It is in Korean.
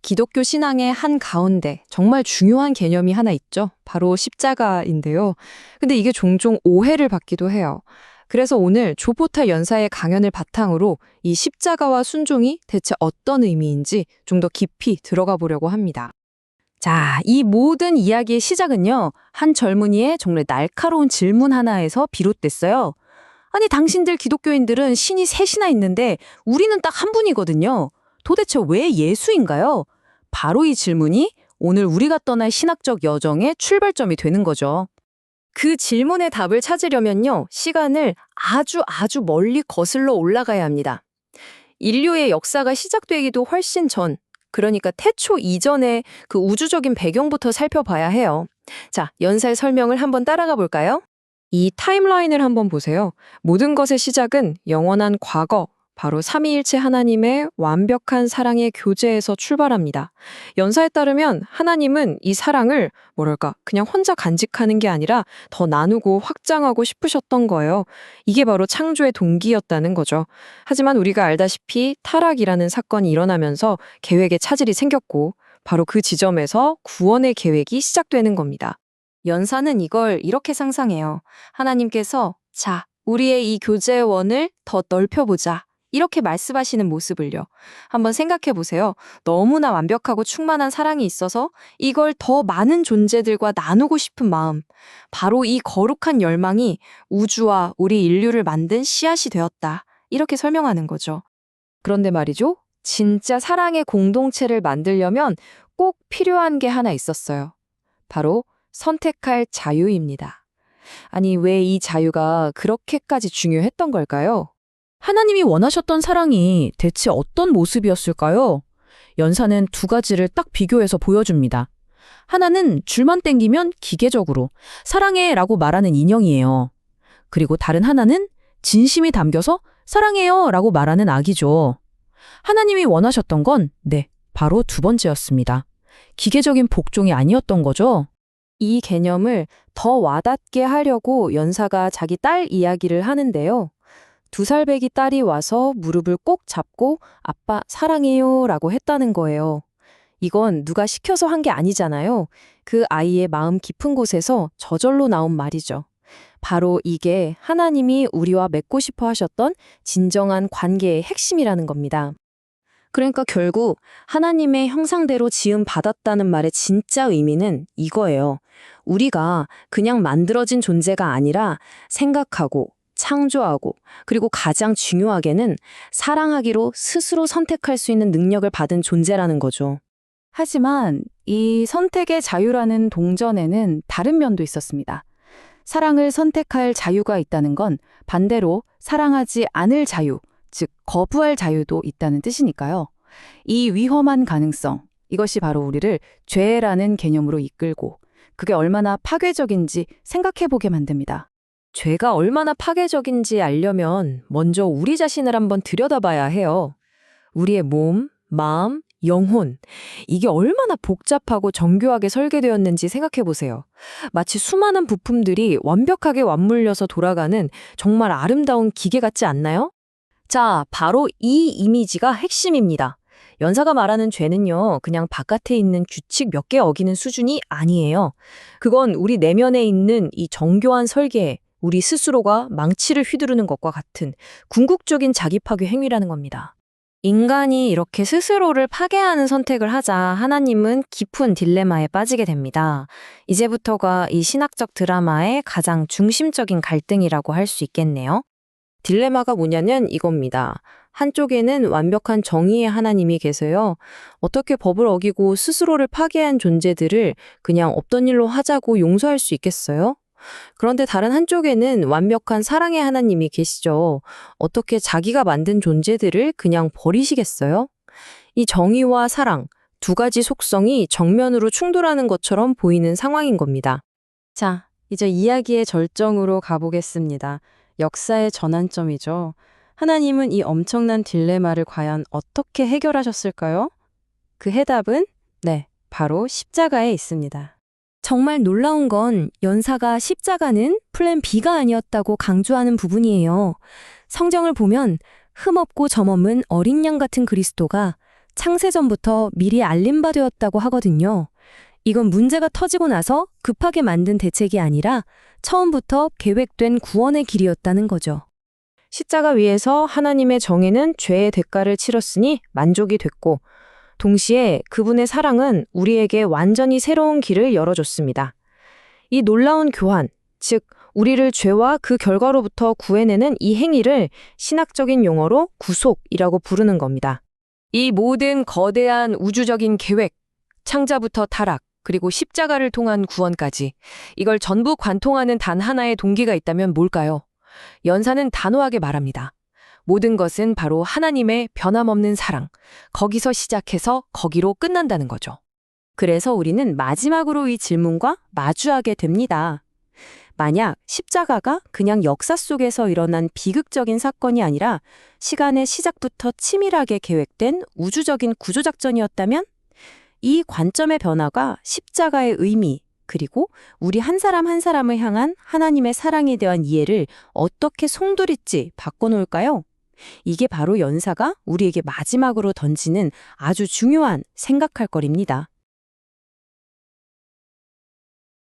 기독교 신앙의 한 가운데 정말 중요한 개념이 하나 있죠. 바로 십자가인데요. 근데 이게 종종 오해를 받기도 해요. 그래서 오늘 조포탈 연사의 강연을 바탕으로 이 십자가와 순종이 대체 어떤 의미인지 좀 더 깊이 들어가 보려고 합니다. 자, 이 모든 이야기의 시작은요, 한 젊은이의 정말 날카로운 질문 하나에서 비롯됐어요. 아니, 당신들 기독교인들은 신이 셋이나 있는데 우리는 딱 한 분이거든요. 도대체 왜 예수인가요? 바로 이 질문이 오늘 우리가 떠날 신학적 여정의 출발점이 되는 거죠. 그 질문의 답을 찾으려면요, 시간을 아주 멀리 거슬러 올라가야 합니다. 인류의 역사가 시작되기도 훨씬 전, 그러니까 태초 이전의 그 우주적인 배경부터 살펴봐야 해요. 자, 연사의 설명을 한번 따라가 볼까요? 이 타임라인을 한번 보세요. 모든 것의 시작은 영원한 과거, 바로 삼위일체 하나님의 완벽한 사랑의 교제에서 출발합니다. 연사에 따르면 하나님은 이 사랑을 그냥 혼자 간직하는 게 아니라 더 나누고 확장하고 싶으셨던 거예요. 이게 바로 창조의 동기였다는 거죠. 하지만 우리가 알다시피 타락이라는 사건이 일어나면서 계획에 차질이 생겼고 바로 그 지점에서 구원의 계획이 시작되는 겁니다. 연사는 이걸 이렇게 상상해요. 하나님께서 자, 우리의 이 교제의 원을 더 넓혀보자. 이렇게 말씀하시는 모습을요. 한번 생각해 보세요. 너무나 완벽하고 충만한 사랑이 있어서 이걸 더 많은 존재들과 나누고 싶은 마음. 바로 이 거룩한 열망이 우주와 우리 인류를 만든 씨앗이 되었다. 이렇게 설명하는 거죠. 그런데 말이죠. 진짜 사랑의 공동체를 만들려면 꼭 필요한 게 하나 있었어요. 바로 선택할 자유입니다. 아니, 왜 이 자유가 그렇게까지 중요했던 걸까요? 하나님이 원하셨던 사랑이 대체 어떤 모습이었을까요? 연사는 두 가지를 딱 비교해서 보여줍니다. 하나는 줄만 땡기면 기계적으로 사랑해라고 말하는 인형이에요. 그리고 다른 하나는 진심이 담겨서 사랑해요라고 말하는 아기죠. 하나님이 원하셨던 건 바로 두 번째였습니다. 기계적인 복종이 아니었던 거죠. 이 개념을 더 와닿게 하려고 연사가 자기 딸 이야기를 하는데요. 2살배기 딸이 와서 무릎을 꼭 잡고 아빠 사랑해요 라고 했다는 거예요. 이건 누가 시켜서 한 게 아니잖아요. 그 아이의 마음 깊은 곳에서 저절로 나온 말이죠. 바로 이게 하나님이 우리와 맺고 싶어 하셨던 진정한 관계의 핵심이라는 겁니다. 그러니까 결국 하나님의 형상대로 지음 받았다는 말의 진짜 의미는 이거예요. 우리가 그냥 만들어진 존재가 아니라 생각하고 창조하고 그리고 가장 중요하게는 사랑하기로 스스로 선택할 수 있는 능력을 받은 존재라는 거죠. 하지만 이 선택의 자유라는 동전에는 다른 면도 있었습니다. 사랑을 선택할 자유가 있다는 건 반대로 사랑하지 않을 자유, 즉 거부할 자유도 있다는 뜻이니까요. 이 위험한 가능성, 이것이 바로 우리를 죄라는 개념으로 이끌고 그게 얼마나 파괴적인지 생각해보게 만듭니다. 죄가 얼마나 파괴적인지 알려면 먼저 우리 자신을 한번 들여다봐야 해요. 우리의 몸, 마음, 영혼, 이게 얼마나 복잡하고 정교하게 설계되었는지 생각해보세요. 마치 수많은 부품들이 완벽하게 맞물려서 돌아가는 정말 아름다운 기계 같지 않나요? 자, 바로 이 이미지가 핵심입니다. 연사가 말하는 죄는요, 그냥 바깥에 있는 규칙 몇 개 어기는 수준이 아니에요. 그건 우리 내면에 있는 이 정교한 설계에 우리 스스로가 망치를 휘두르는 것과 같은 궁극적인 자기 파괴 행위라는 겁니다. 인간이 이렇게 스스로를 파괴하는 선택을 하자 하나님은 깊은 딜레마에 빠지게 됩니다. 이제부터가 이 신학적 드라마의 가장 중심적인 갈등이라고 할 수 있겠네요. 딜레마가 뭐냐면 이겁니다. 한쪽에는 완벽한 정의의 하나님이 계세요. 어떻게 법을 어기고 스스로를 파괴한 존재들을 그냥 없던 일로 하자고 용서할 수 있겠어요? 그런데 다른 한쪽에는 완벽한 사랑의 하나님이 계시죠. 어떻게 자기가 만든 존재들을 그냥 버리시겠어요? 이 정의와 사랑, 두 가지 속성이 정면으로 충돌하는 것처럼 보이는 상황인 겁니다. 자, 이제 이야기의 절정으로 가보겠습니다. 역사의 전환점이죠. 하나님은 이 엄청난 딜레마를 과연 어떻게 해결하셨을까요? 그 해답은 바로 십자가에 있습니다. 정말 놀라운 건 연사가 십자가는 플랜 B가 아니었다고 강조하는 부분이에요. 성경을 보면 흠없고 점없는 어린 양 같은 그리스도가 창세전부터 미리 알림바 되었다고 하거든요. 이건 문제가 터지고 나서 급하게 만든 대책이 아니라 처음부터 계획된 구원의 길이었다는 거죠. 십자가 위에서 하나님의 정의는 죄의 대가를 치렀으니 만족이 됐고, 동시에 그분의 사랑은 우리에게 완전히 새로운 길을 열어줬습니다. 이 놀라운 교환, 즉 우리를 죄와 그 결과로부터 구해내는 이 행위를 신학적인 용어로 구속이라고 부르는 겁니다. 이 모든 거대한 우주적인 계획, 창자부터 타락, 그리고 십자가를 통한 구원까지, 이걸 전부 관통하는 단 하나의 동기가 있다면 뭘까요? 연사는 단호하게 말합니다. 모든 것은 바로 하나님의 변함없는 사랑, 거기서 시작해서 거기로 끝난다는 거죠. 그래서 우리는 마지막으로 이 질문과 마주하게 됩니다. 만약 십자가가 그냥 역사 속에서 일어난 비극적인 사건이 아니라 시간의 시작부터 치밀하게 계획된 우주적인 구조작전이었다면 이 관점의 변화가 십자가의 의미, 그리고 우리 한 사람 한 사람을 향한 하나님의 사랑에 대한 이해를 어떻게 송두리째 바꿔놓을까요? 이게 바로 연사가 우리에게 마지막으로 던지는 아주 중요한 생각할 거리입니다.